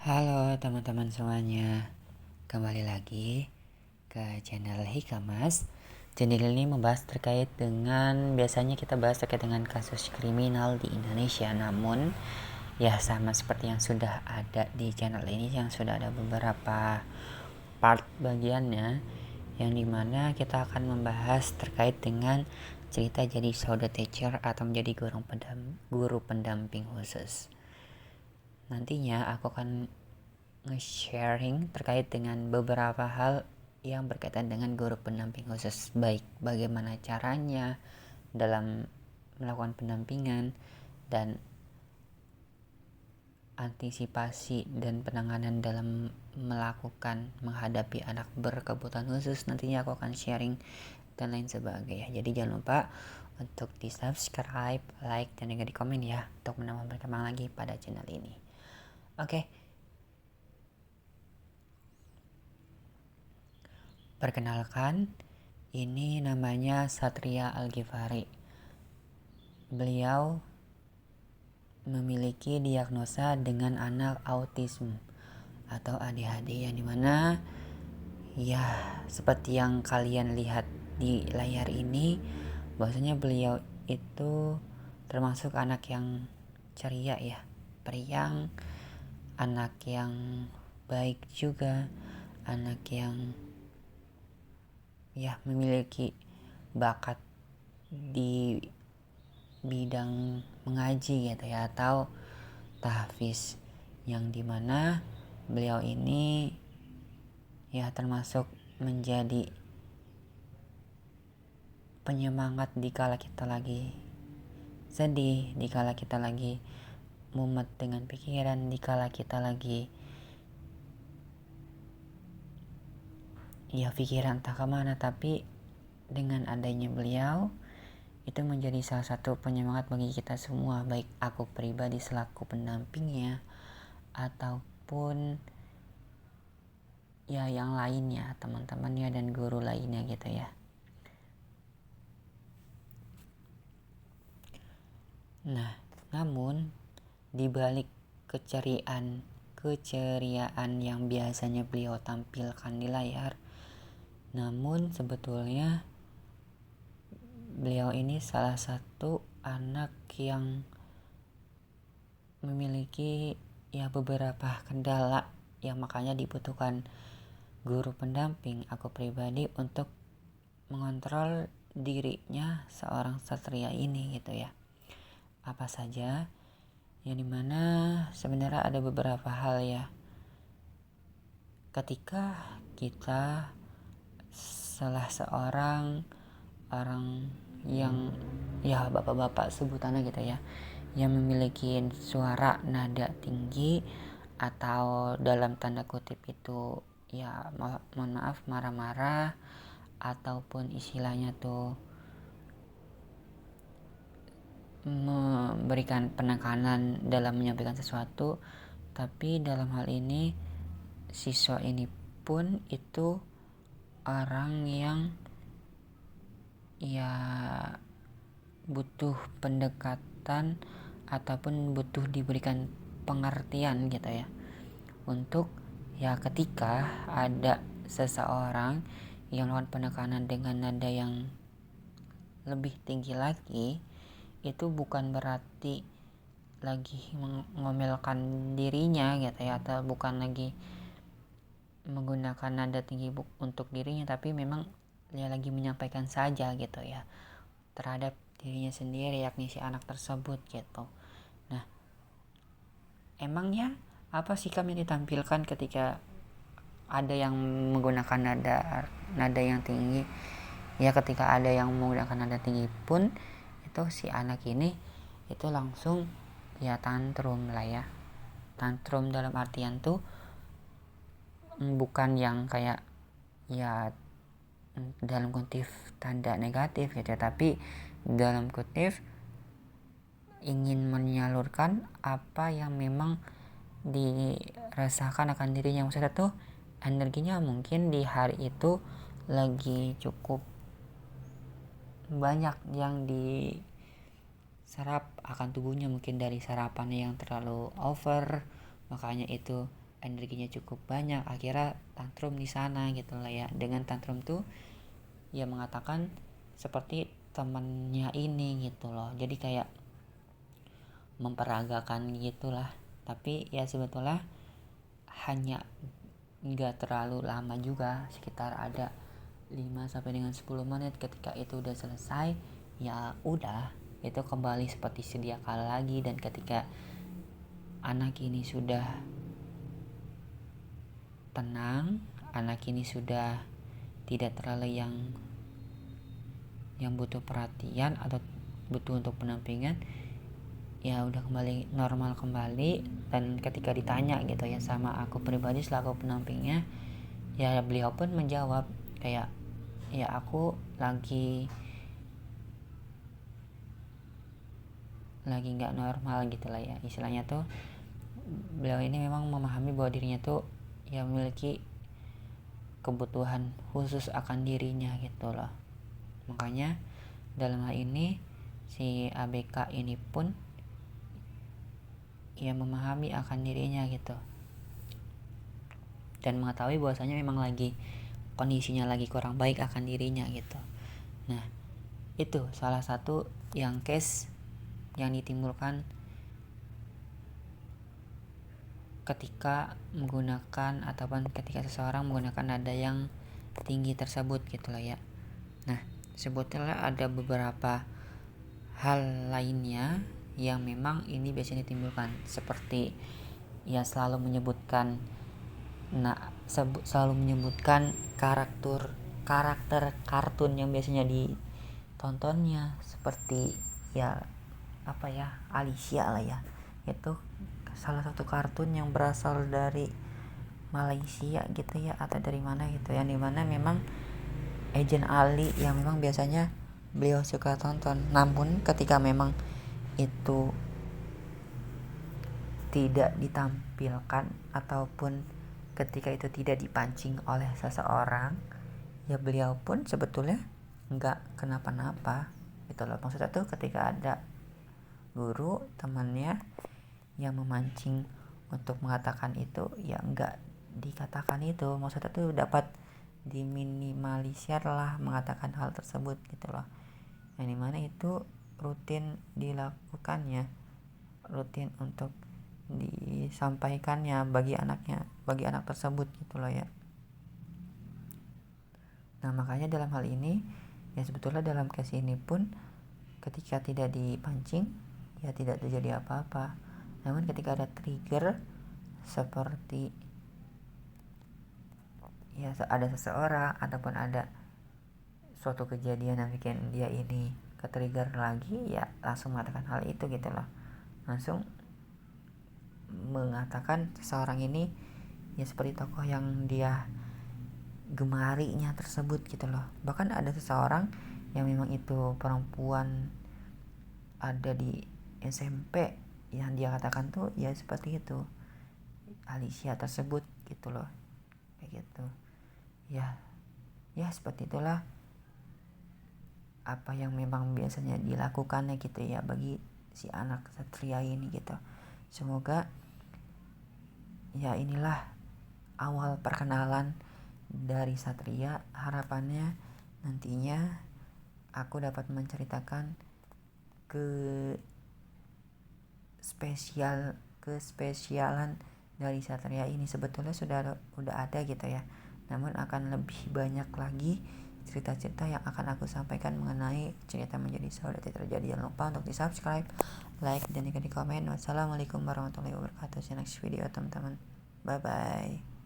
Halo teman-teman semuanya, kembali lagi ke channel Hikamas. Channel ini membahas terkait dengan, biasanya kita bahas terkait dengan kasus kriminal di Indonesia. Namun ya sama seperti yang sudah ada di channel ini, yang sudah ada beberapa part bagiannya, yang dimana kita akan membahas terkait dengan cerita jadi pseudo teacher atau menjadi guru pendamping khusus. Nantinya aku akan nge-sharing terkait dengan beberapa hal yang berkaitan dengan guru pendamping khusus, baik bagaimana caranya dalam melakukan pendampingan dan antisipasi dan penanganan dalam menghadapi anak berkebutuhan khusus. Nantinya aku akan sharing dan lain sebagainya. Jadi jangan lupa untuk di subscribe, like, dan juga di komen ya, untuk menambah berkembang lagi pada channel ini. Oke. Perkenalkan, ini namanya Satria Al-Ghifari. Beliau memiliki diagnosa dengan anak autism atau ADHD, yang dimana ya seperti yang kalian lihat di layar ini, bahwasanya beliau itu termasuk anak yang ceria ya, periang, anak yang baik juga, anak yang ya memiliki bakat di bidang mengaji gitu ya, atau tahfiz, yang dimana beliau ini ya termasuk menjadi penyemangat di kala kita lagi sedih, di kala kita lagi mumet dengan pikiran, di kala kita lagi ya pikiran tak kemana. Tapi dengan adanya beliau itu menjadi salah satu penyemangat bagi kita semua, baik aku pribadi selaku pendampingnya ataupun ya yang lainnya, teman-temannya dan guru lainnya gitu ya. Nah, namun di balik keceriaan yang biasanya beliau tampilkan di layar, namun sebetulnya beliau ini salah satu anak yang memiliki ya beberapa kendala, yang makanya dibutuhkan guru pendamping aku pribadi untuk mengontrol dirinya seorang satria ini gitu ya. Apa saja? Yang dimana sebenarnya ada beberapa hal ya, ketika kita salah seorang orang yang ya bapak-bapak sebutannya gitu ya, yang memiliki suara nada tinggi atau dalam tanda kutip itu ya mohon maaf marah-marah, ataupun istilahnya tuh memberikan penekanan dalam menyampaikan sesuatu. Tapi dalam hal ini siswa ini pun itu orang yang ya butuh pendekatan ataupun butuh diberikan pengertian gitu ya, untuk ya ketika ada seseorang yang melakukan penekanan dengan nada yang lebih tinggi lagi, itu bukan berarti lagi mengomelkan dirinya gitu ya, atau bukan lagi menggunakan nada tinggi untuk dirinya, tapi memang dia lagi menyampaikan saja gitu ya terhadap dirinya sendiri, yakni si anak tersebut gitu. Nah, emangnya apa sikap yang ditampilkan ketika ada yang menggunakan nada yang tinggi? Ya ketika ada yang menggunakan nada tinggi pun itu si anak ini itu langsung ya tantrum lah ya. Tantrum dalam artian tuh bukan yang kayak ya dalam kutip tanda negatif gitu, tapi dalam kutip ingin menyalurkan apa yang memang dirasakan akan dirinya. Maksudnya tuh energinya mungkin di hari itu lagi cukup banyak yang diserap akan tubuhnya, mungkin dari sarapannya yang terlalu over, makanya itu energinya cukup banyak, akhirnya tantrum di sana gitu lah ya. Dengan tantrum tuh ya mengatakan seperti temannya ini gitu loh, jadi kayak memperagakan gitulah. Tapi ya sebetulnya hanya nggak terlalu lama juga, sekitar ada 5 sampai dengan 10 menit. Ketika itu udah selesai, ya udah itu kembali seperti sedia kala lagi. Dan ketika anak ini sudah tenang, anak ini sudah tidak terlalu yang butuh perhatian atau butuh untuk pendampingan, ya udah kembali normal kembali. Dan ketika ditanya gitu ya sama aku pribadi selaku pendampingnya, ya beliau pun menjawab kayak ya aku lagi nggak normal gitu lah ya, istilahnya tuh. Beliau ini memang memahami bahwa dirinya tuh ya memiliki kebutuhan khusus akan dirinya gitu loh. Makanya dalam hal ini si ABK ini pun ya memahami akan dirinya gitu, dan mengetahui bahwasanya memang lagi kondisinya lagi kurang baik akan dirinya gitu. Nah, itu salah satu yang case yang ditimbulkan ketika menggunakan ataupun ketika seseorang menggunakan nada yang tinggi tersebut gitu lah ya. Nah, sebetulnya ada beberapa hal lainnya yang memang ini biasanya ditimbulkan, seperti ya selalu menyebutkan karakter kartun yang biasanya ditontonnya, seperti ya Alicia lah ya. Itu salah satu kartun yang berasal dari Malaysia gitu ya, atau dari mana gitu, yang dimana memang Agent Ali yang memang biasanya beliau suka tonton. Namun ketika memang itu tidak ditampilkan ataupun ketika itu tidak dipancing oleh seseorang, ya beliau pun sebetulnya nggak kenapa-napa gitu loh. Maksudnya tuh ketika ada guru temannya yang memancing untuk mengatakan itu, ya nggak dikatakan itu. Maksudnya tuh dapat diminimalisir lah mengatakan hal tersebut gitu loh, yang dimana itu rutin dilakukannya, rutin untuk disampaikannya bagi anak tersebut gitu loh ya. Nah, makanya dalam hal ini ya sebetulnya dalam case ini pun ketika tidak dipancing ya tidak terjadi apa-apa. Namun ketika ada trigger seperti ya ada seseorang ataupun ada suatu kejadian yang bikin dia ini ke-trigger lagi, ya langsung mengatakan hal itu gitu loh. Langsung mengatakan seseorang ini ya seperti tokoh yang dia gemarinya tersebut gitu loh. Bahkan ada seseorang yang memang itu perempuan ada di SMP yang dia katakan tuh ya seperti itu Alicia tersebut gitu loh, kayak gitu ya seperti itulah apa yang memang biasanya dilakukannya gitu ya bagi si anak Satria ini gitu. Semoga ya inilah awal perkenalan dari Satria. Harapannya nantinya aku dapat menceritakan kespesialan dari Satria ini. Sebetulnya udah ada gitu ya, namun akan lebih banyak lagi cerita-cerita yang akan aku sampaikan mengenai cerita menjadi sahabat terjadi. Jangan lupa untuk di subscribe, like, dan juga di komen. Wassalamualaikum warahmatullahi wabarakatuh. See you next video teman-teman, bye bye.